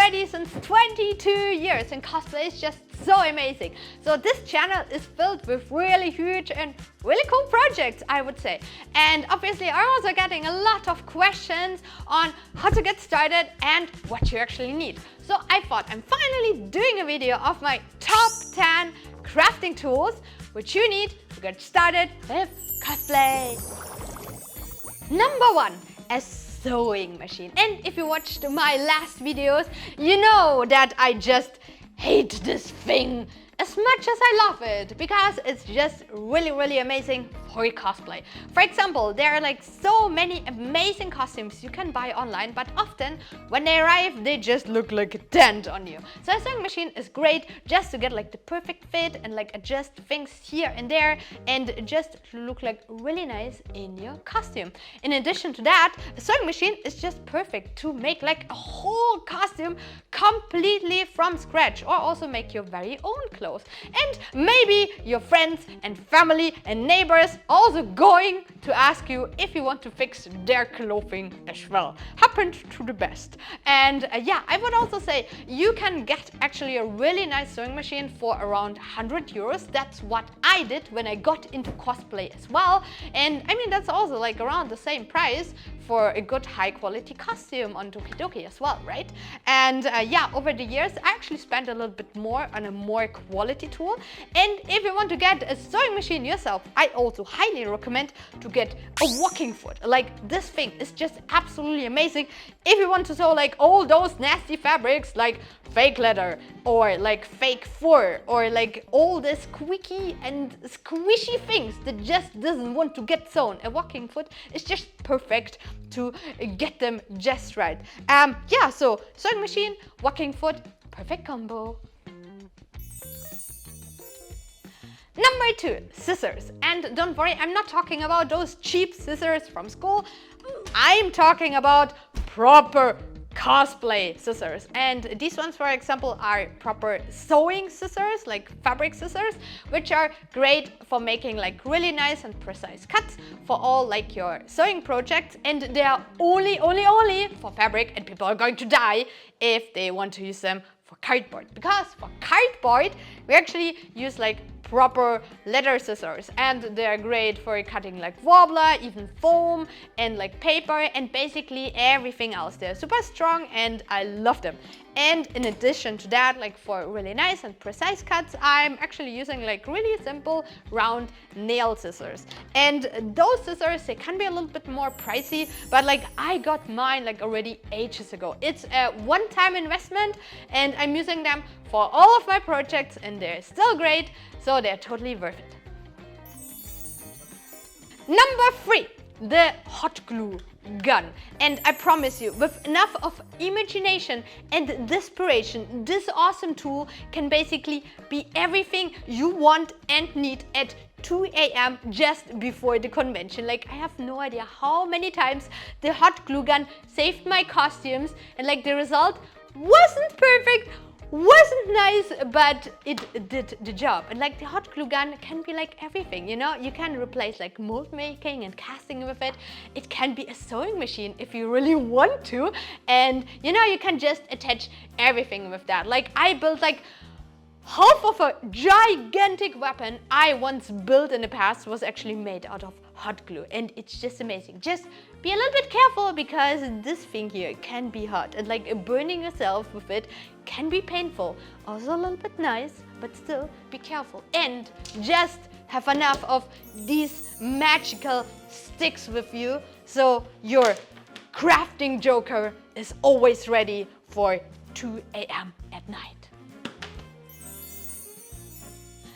already since 22 years and cosplay is just so amazing. So this channel is filled with really huge and really cool projects, I would say. And obviously I'm also getting a lot of questions on how to get started and what you actually need. So I thought I'm finally doing a video of my top 10 crafting tools which you need to get started with cosplay. Number 1, a sewing machine. And if you watched my last videos, you know that I just hate this thing as much as I love it, because it's just really amazing for cosplay. For example, there are like so many amazing costumes you can buy online, but often when they arrive, they just look like a dent on you. So a sewing machine is great just to get like the perfect fit and like adjust things here and there and just look like really nice in your costume. In addition to that, a sewing machine is just perfect to make like a whole costume completely from scratch, or also make your very own clothes. And maybe your friends and family and neighbors also going to ask you if you want to fix their clothing as well. Happened to the best. And yeah, I would also say you can get actually a really nice sewing machine for around 100 euros. That's what I did when I got into cosplay as well. And I mean, that's also like around the same price for a good high quality costume on Doki Doki as well, right? And yeah, over the years I actually spent a little bit more on a more quality tool. And if you want to get a sewing machine yourself, I also highly recommend to get a walking foot. Like, this thing is just absolutely amazing if you want to sew like all those nasty fabrics like fake leather or like fake fur or like all the squeaky and squishy things that just doesn't want to get sewn. A walking foot is just perfect to get them just right. Yeah, so sewing machine, walking foot, perfect combo. Number 2, scissors. And don't worry, I'm not talking about those cheap scissors from school. I'm talking about proper cosplay scissors. And these ones, for example, are proper sewing scissors, like fabric scissors, which are great for making like really nice and precise cuts for all like your sewing projects. And they are only for fabric, and people are going to die if they want to use them for cardboard, because for cardboard we actually use like proper leather scissors, and they're great for cutting like wobbler, even foam, and like paper, and basically everything else. They're super strong and I love them. And in addition to that, like for really nice and precise cuts, I'm actually using like really simple round nail scissors. And those scissors, they can be a little bit more pricey, but like I got mine like already ages ago. It's a one-time investment and I'm using them for all of my projects and they're still great, so they're totally worth it. Number 3, the hot glue gun. And I promise you, with enough of imagination and desperation, this awesome tool can basically be everything you want and need at 2 AM just before the convention. Like, I have no idea how many times the hot glue gun saved my costumes, and like the result wasn't perfect, wasn't nice, but it did the job. And like the hot glue gun can be like everything, you know? You can replace like mold making and casting with it. It can be a sewing machine if you really want to. And you know, you can just attach everything with that. Like, I built like half of a gigantic weapon I once built in the past was actually made out of hot glue, and it's just amazing. Just be a little bit careful, because this thing here can be hot, and like burning yourself with it can be painful. Also a little bit nice, but still be careful. And just have enough of these magical sticks with you, so your crafting joker is always ready for 2 AM at night.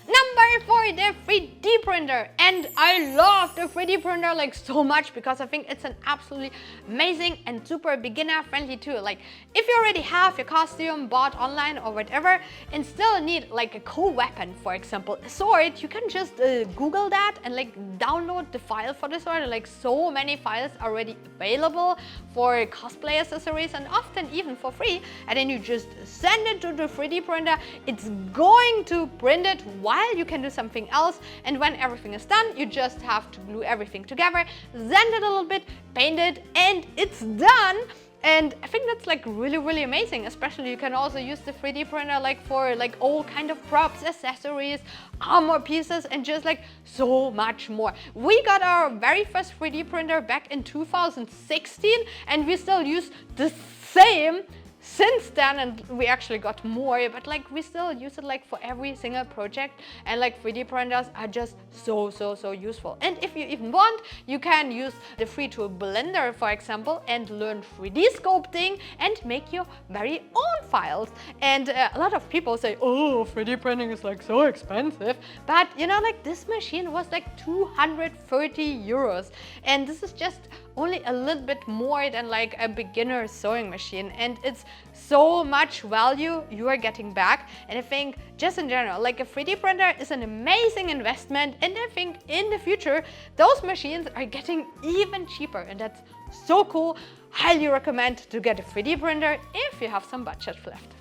Number 4, the 3D printer. And I love the 3D printer like so much, because I think it's an absolutely amazing and super beginner friendly tool. Like, if you already have your costume bought online or whatever and still need like a cool weapon, for example a sword, you can just Google that and like download the file for the sword. Like, so many files already available for cosplay accessories, and often even for free, and then you just send it to the 3D printer. It's going to print it while you can do something else, and when everything is done, you just have to glue everything together, sand it a little bit, paint it, and it's done. And I think that's like really amazing. Especially you can also use the 3D printer like for like all kind of props, accessories, armor pieces, and just like so much more. We got our very first 3D printer back in 2016 and we still use the same since then, and we actually got more, but like we still use it like for every single project, and like 3D printers are just so useful. And if you even want, you can use the free tool Blender, for example, and learn 3D sculpting and make your very own files. And a lot of people say, oh, 3D printing is like so expensive, but you know, like this machine was like 230 euros, and this is just only a little bit more than like a beginner sewing machine, and it's so much value you are getting back. And I think just in general, like a 3D printer is an amazing investment, and I think in the future those machines are getting even cheaper, and that's so cool. Highly recommend to get a 3D printer if you have some budget left.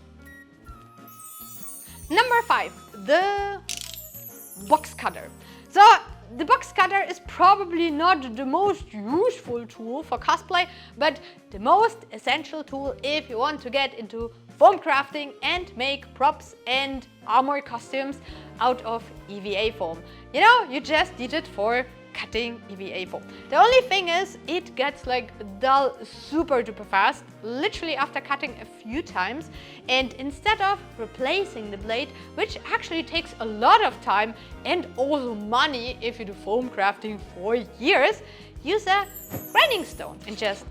Number 5, the box cutter. So the box cutter is probably not the most useful tool for cosplay, but the most essential tool if you want to get into foam crafting and make props and armor costumes out of EVA foam. You know, you just need it for cutting EVA foam. The only thing is it gets like dull super duper fast, literally after cutting a few times, and instead of replacing the blade, which actually takes a lot of time and also money if you do foam crafting for years, use a grinding stone and just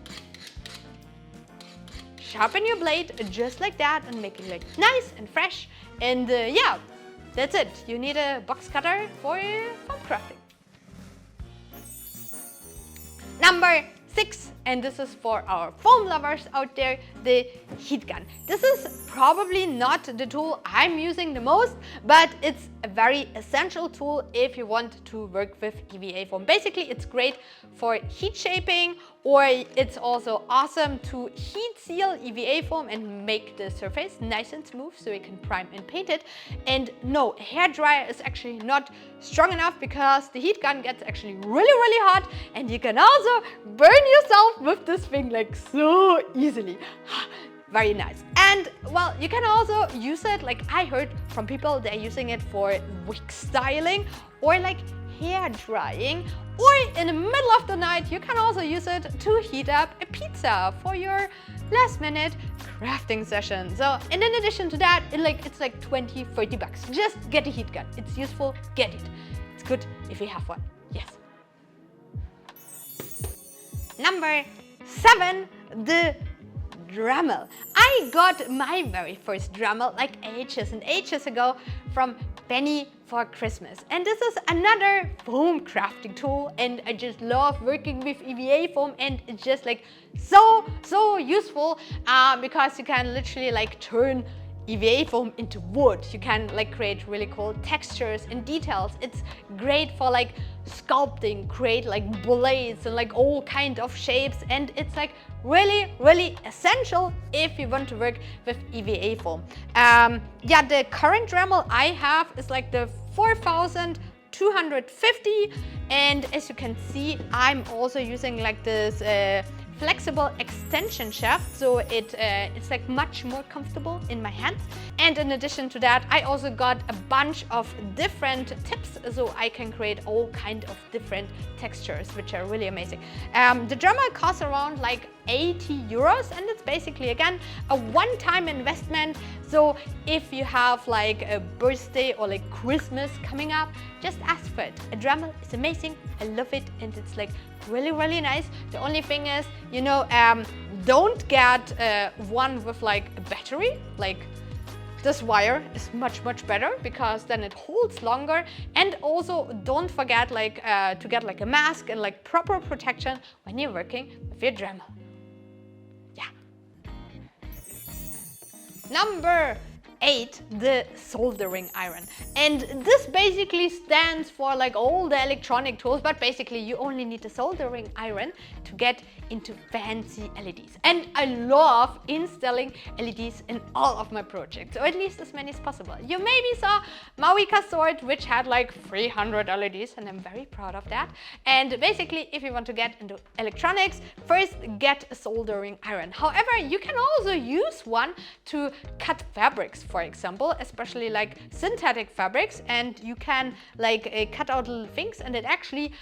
sharpen your blade just like that and make it like nice and fresh. And yeah, that's it. You need a box cutter for foam crafting. Number 6, and this is for our foam lovers out there, the heat gun. This is probably not the tool I'm using the most, but it's a very essential tool if you want to work with EVA foam. Basically, it's great for heat shaping, or it's also awesome to heat seal EVA foam and make the surface nice and smooth so you can prime and paint it. And no, a hairdryer is actually not strong enough because the heat gun gets actually really hot, and you can also burn yourself with this thing like so easily. Very nice. And well, you can also use it, like I heard from people, they're using it for wig styling or like hair drying, or in the middle of the night you can also use it to heat up a pizza for your last minute crafting session. So, and in addition to that, it's like 20-30 bucks. Just get a heat gun. It's useful, get it. It's good if you have one. Yes. Number 7, the Dremel. I got my very first Dremel like ages and ages ago from Benny for Christmas, and this is another foam crafting tool, and I just love working with EVA foam, and it's just like so useful because you can literally like turn EVA foam into wood. You can like create really cool textures and details. It's great for like sculpting, create like blades and like all kind of shapes, and it's like really essential if you want to work with EVA foam. Yeah, the current Dremel I have is like the 4250, and as you can see, I'm also using like this flexible extension shaft, so it's like much more comfortable in my hands. And in addition to that, I also got a bunch of different tips, so I can create all kind of different textures, which are really amazing. The Dremel costs around like 80 euros, and it's basically again a one-time investment. So if you have like a birthday or like Christmas coming up, just ask for it. A Dremel is amazing, I love it, and it's like really nice. The only thing is, you know, don't get one with like a battery. Like this wire is much better because then it holds longer. And also don't forget like to get like a mask and like proper protection when you're working with your Dremel. Yeah. Number 8, the soldering iron. And this basically stands for like all the electronic tools, but basically you only need a soldering iron to get into fancy LEDs. And I love installing LEDs in all of my projects, or at least as many as possible. You maybe saw Mavica sword, which had like 300 LEDs, and I'm very proud of that. And basically, if you want to get into electronics, first get a soldering iron. However, you can also use one to cut fabrics, for example, especially like synthetic fabrics, and you can like cut out little things, and it actually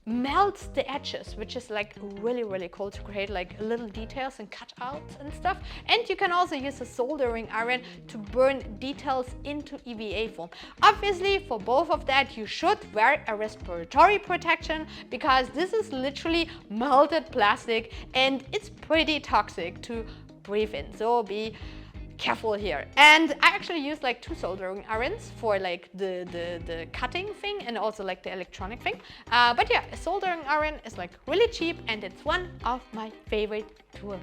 melts the edges, which is like really cool to create like little details and cutouts and stuff. And you can also use a soldering iron to burn details into EVA foam. Obviously, for both of that, you should wear a respiratory protection, because this is literally melted plastic and it's pretty toxic to breathe in. So be careful here. And I actually use like 2 soldering irons for like the cutting thing and also like the electronic thing. But yeah, a soldering iron is like really cheap, and it's one of my favorite tools.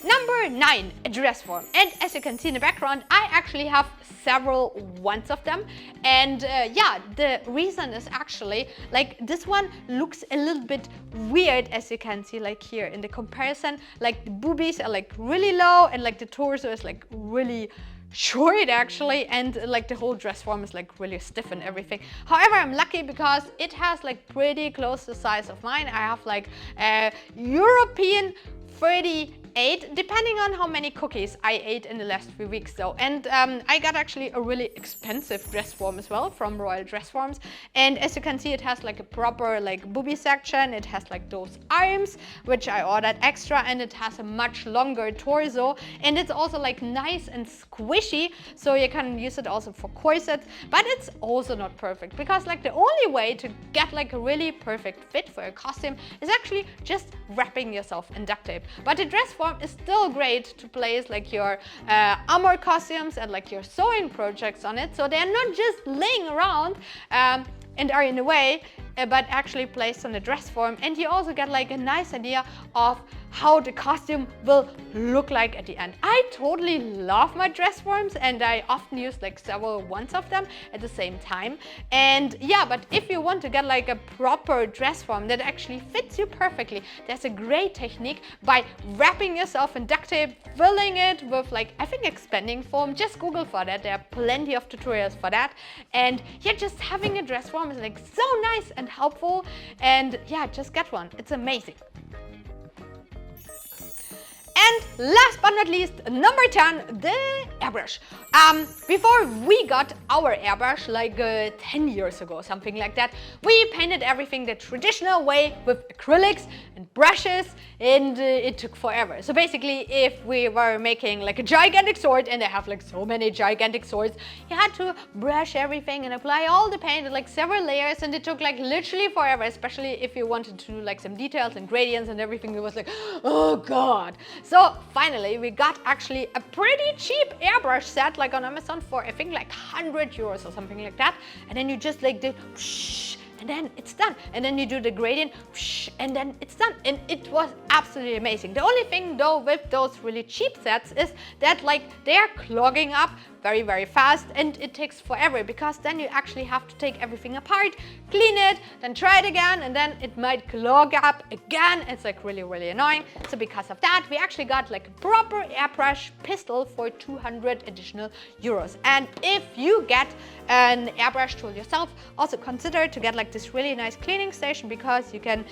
Number 9, a dress form. And as you can see in the background, I actually have several ones of them. And yeah, the reason is actually like this one looks a little bit weird, as you can see like here in the comparison. Like the boobies are like really low, and like the torso is like really short actually, and like the whole dress form is like really stiff and everything. However, I'm lucky because it has like pretty close to the size of mine. I have like a European 38, depending on how many cookies I ate in the last few weeks though. And I got actually a really expensive dress form as well from Royal Dress Forms. And as you can see, it has like a proper like booby section. It has like those arms, which I ordered extra, and it has a much longer torso. And it's also like nice and squishy, so you can use it also for corsets. But it's also not perfect, because like the only way to get like a really perfect fit for a costume is actually just wrapping yourself in duct tape. But the dress form is still great to place like your armor costumes and like your sewing projects on it, so they're not just laying around and are in the way, but actually placed on the dress form. And you also get like a nice idea of how the costume will look like at the end. I totally love my dress forms, and I often use like several ones of them at the same time. And yeah, but if you want to get like a proper dress form that actually fits you perfectly, there's a great technique by wrapping yourself in duct tape, filling it with like, I think, expanding foam. Just Google for that, there are plenty of tutorials for that. And yeah, just having a dress form is like so nice and helpful, and yeah, just get one, it's amazing. And last but not least, number 10, the airbrush. Before we got our airbrush like 10 years ago, something like that, we painted everything the traditional way with acrylics and brushes, and it took forever. So basically, if we were making like a gigantic sword, and I have like so many gigantic swords, you had to brush everything and apply all the paint in like several layers, and it took like literally forever, especially if you wanted to do like some details and gradients and everything. It was like, oh god. So finally we got actually a pretty cheap airbrush set like on Amazon for I think like 100 euros or something like that, and then you just like do and then it's done, and then you do the gradient and then it's done, and it was absolutely amazing. The only thing though with those really cheap sets is that like they are clogging up very fast, and it takes forever, because then you actually have to take everything apart, clean it, then try it again, and then it might clog up again. It's like really annoying. So because of that, we actually got like a proper airbrush pistol for 200 additional euros. And if you get an airbrush tool yourself, also consider to get like this really nice cleaning station, because you can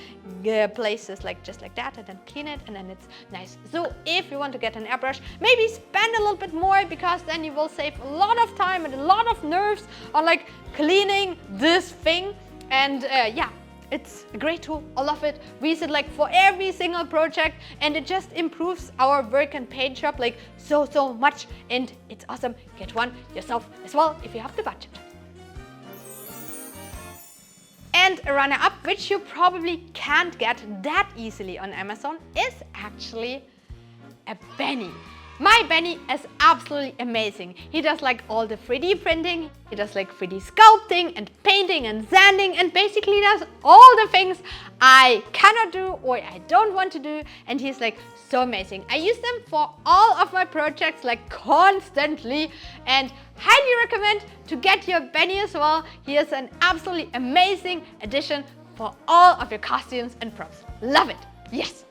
place this like just like that and then clean it, and then it's nice. So if you want to get an airbrush, maybe spend a little bit more, because then you will save a lot of time and a lot of nerves on like cleaning this thing. And yeah, it's a great tool. I love it. We use it like for every single project, and it just improves our work and paint job like so much, and it's awesome. Get one yourself as well if you have the budget. And a runner-up, which you probably can't get that easily on Amazon, is actually a Benny. My Benny is absolutely amazing. He does like all the 3D printing, he does like 3D sculpting and painting and sanding, and basically does all the things I cannot do or I don't want to do, and he's like so amazing. I use them for all of my projects like constantly, and highly recommend to get your Benny as well. He is an absolutely amazing addition for all of your costumes and props. Love it. Yes.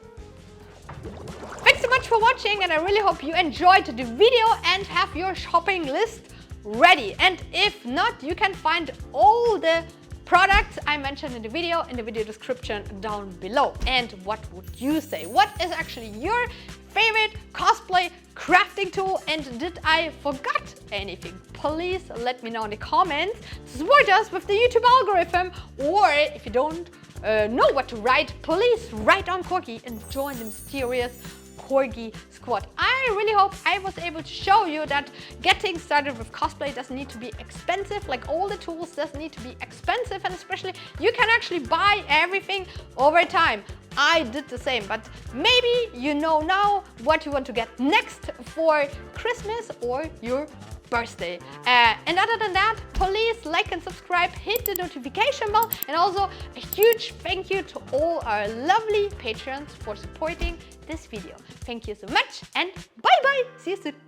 Thanks so much for watching, and I really hope you enjoyed the video and have your shopping list ready. And if not, you can find all the products I mentioned in the video description down below. And what would you say? What is actually your favorite cosplay crafting tool, and did I forgot anything? Please let me know in the comments. Support us with the YouTube algorithm, or if you don't know what to write, please write on Corgi and join the mysterious Corgi squad. I really hope I was able to show you that getting started with cosplay doesn't need to be expensive. Like, all the tools doesn't need to be expensive, and especially you can actually buy everything over time. I did the same, but maybe you know now what you want to get next for Christmas or your birthday. And other than that, please like and subscribe, hit the notification bell, and also a huge thank you to all our lovely patrons for supporting this video. Thank you so much, and bye bye. See you soon.